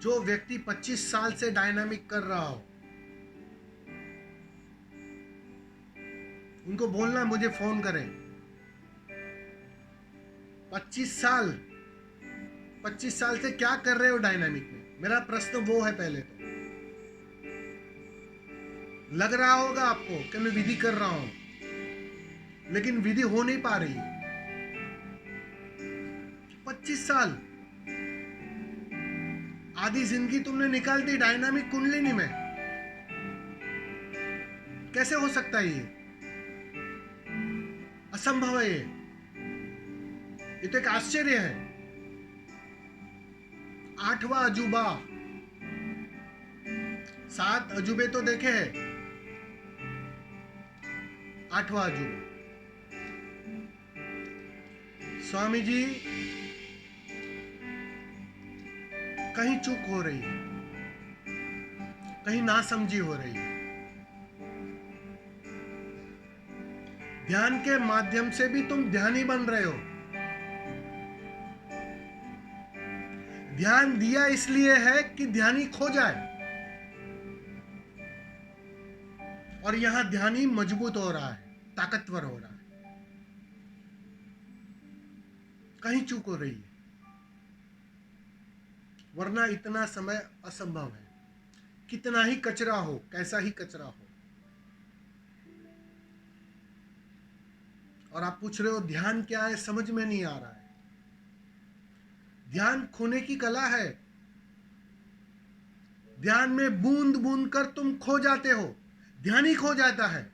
जो व्यक्ति 25 साल से डायनामिक कर रहा हो, उनको बोलना मुझे फोन करें। 25 साल 25 साल से क्या कर रहे हो डायनामिक में? मेरा प्रश्न वो है। पहले तो लग रहा होगा आपको कि मैं विधि कर रहा हूं, लेकिन विधि हो नहीं पा रही। 25 साल, आधी जिंदगी तुमने निकाल दी डायनामिक कुंडलिनी में। कैसे हो सकता है ये? असंभव है ये तो एक आश्चर्य है। 8वां अजूबा, 7 अजूबे तो देखे हैं, 8वां अजूबा। स्वामी जी, कहीं चूक हो रही है, कहीं नासमझी हो रही है। ध्यान के माध्यम से भी तुम ध्यानी बन रहे हो। ध्यान दिया इसलिए है कि ध्यानी खो जाए, और यहां ध्यानी मजबूत हो रहा है, ताकतवर हो रहा है। कहीं चूक हो रही है, वरना इतना समय असंभव है। कितना ही कचरा हो, कैसा ही कचरा हो। और आप पूछ रहे हो ध्यान क्या है? समझ में नहीं आ रहा है। ध्यान खोने की कला है। ध्यान में बूंद बूंद कर तुम खो जाते हो, ध्यान ही खो जाता है।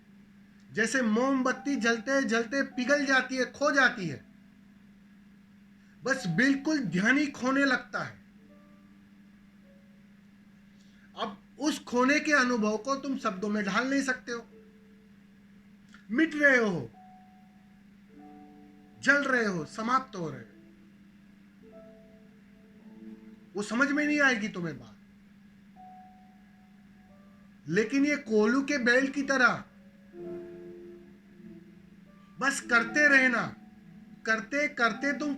जैसे मोमबत्ती जलते जलते पिघल जाती है, खो जाती है, बस बिल्कुल ध्यान ही खोने लगता है। अब उस खोने के अनुभव को तुम शब्दों में ढाल नहीं सकते हो। मिट रहे हो, जल रहे हो, समाप्त हो रहे हो। वो समझ में नहीं आएगी तुम्हें बात। लेकिन ये कोलू के बैल की तरह बस करते रहना। करते करते तुम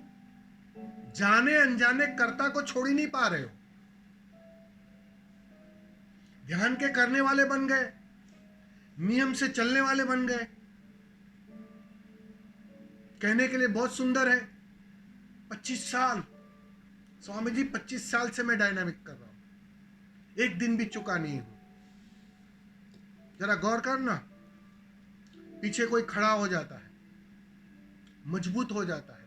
जाने अनजाने कर्ता को छोड़ ही नहीं पा रहे हो। ध्यान के करने वाले बन गए, नियम से चलने वाले बन गए। कहने के लिए बहुत सुंदर है, 25 साल। स्वामी जी 25 साल से मैं डायनामिक कर रहा हूं, एक दिन भी चुका नहीं हूं। जरा गौर करना, पीछे कोई खड़ा हो जाता है, मजबूत हो जाता है,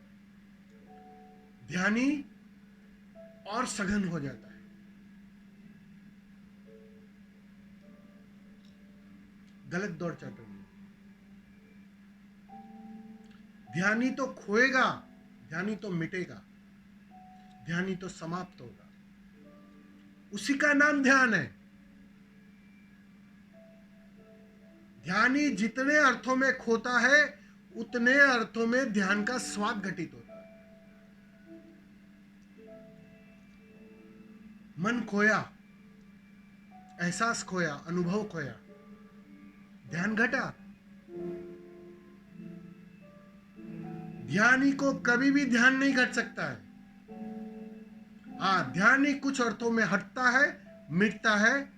ध्यानी और सघन हो जाता है। गलत दौड़ चल रही है। ध्यानी तो खोएगा, ध्यानी तो मिटेगा, ध्यानी तो समाप्त होगा। उसी का नाम ध्यान है। ध्यानी जितने अर्थों में खोता है, उतने अर्थों में ध्यान का स्वाद घटित होता है। मन खोया, एहसास खोया, अनुभव खोया, ध्यान घटा। ध्यानी को कभी भी ध्यान नहीं घट सकता है। हाँ, ध्यान ही कुछ अर्थों में हटता है, मिटता है,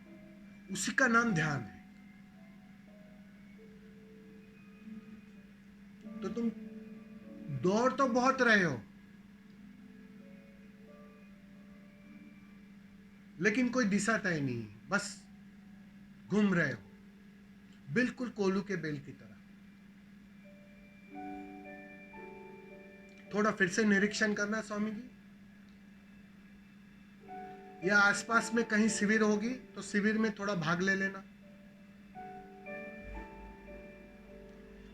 उसी का नाम ध्यान है। तो तुम दौड़ तो बहुत रहे हो, लेकिन कोई दिशा तय नहीं, बस घूम रहे हो, बिल्कुल कोलू के बेल की तरह। थोड़ा फिर से निरीक्षण करना स्वामी जी, या आसपास में कहीं शिविर होगी तो शिविर में थोड़ा भाग ले लेना,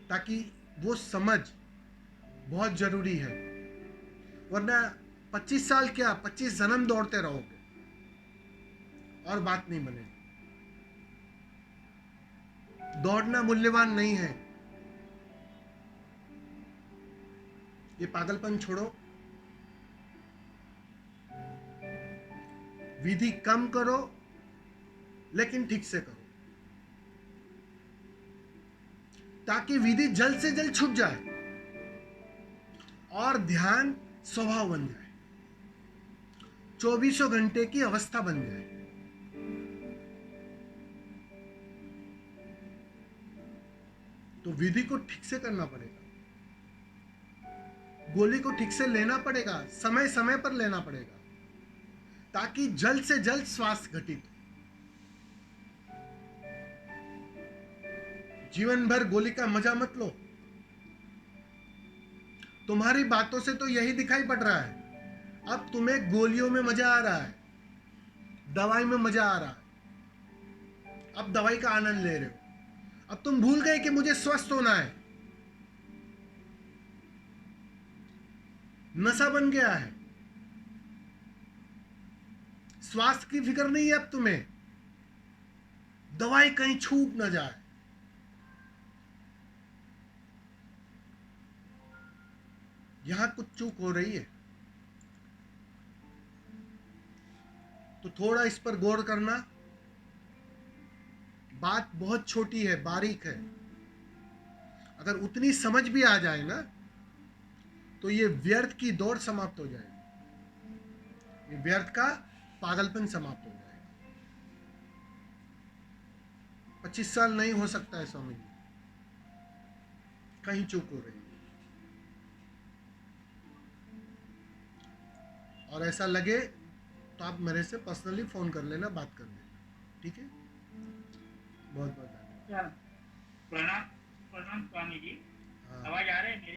ताकि वो समझ बहुत जरूरी है। वरना 25 साल क्या, 25 जन्म दौड़ते रहोगे और बात नहीं बनेगी। दौड़ना मूल्यवान नहीं है। ये पागलपन छोड़ो, विधि कम करो, लेकिन ठीक से करो, ताकि विधि जल्द से जल्द छूट जाए और ध्यान स्वभाव बन जाए। 24 घंटे की अवस्था बन जाए। तो विधि को ठीक से करना पड़ेगा, गोली को ठीक से लेना पड़ेगा, समय समय पर लेना पड़ेगा, ताकि जल्द से जल्द श्वास घटित हो। जीवन भर गोली का मजा मत लो। तुम्हारी बातों से तो यही दिखाई पड़ रहा है, अब तुम्हें गोलियों में मजा आ रहा है, दवाई में मजा आ रहा है, अब दवाई का आनंद ले रहे हो। अब तुम भूल गए कि मुझे स्वस्थ होना है, नशा बन गया है, स्वास्थ्य की फिक्र नहीं है अब तुम्हें, दवाई कहीं छूट ना जाए। यहां कुछ चूक हो रही है, तो थोड़ा इस पर गौर करना। बात बहुत छोटी है, बारीक है, अगर उतनी समझ भी आ जाए ना, तो ये व्यर्थ की दौड़ समाप्त हो जाएगी, ये व्यर्थ का पागलपन समाप्त हो जाएगा। 25 साल नहीं हो सकता है स्वामी जी, कहीं चूक हो रही है। और ऐसा लगे तो आप मेरे से पर्सनली फोन कर लेना, बात कर लेना, ठीक है? बहुत बहुत धन्यवाद। प्रणाम प्रणाम स्वामी जी। हाँ। आवाज आ रही है मेरी?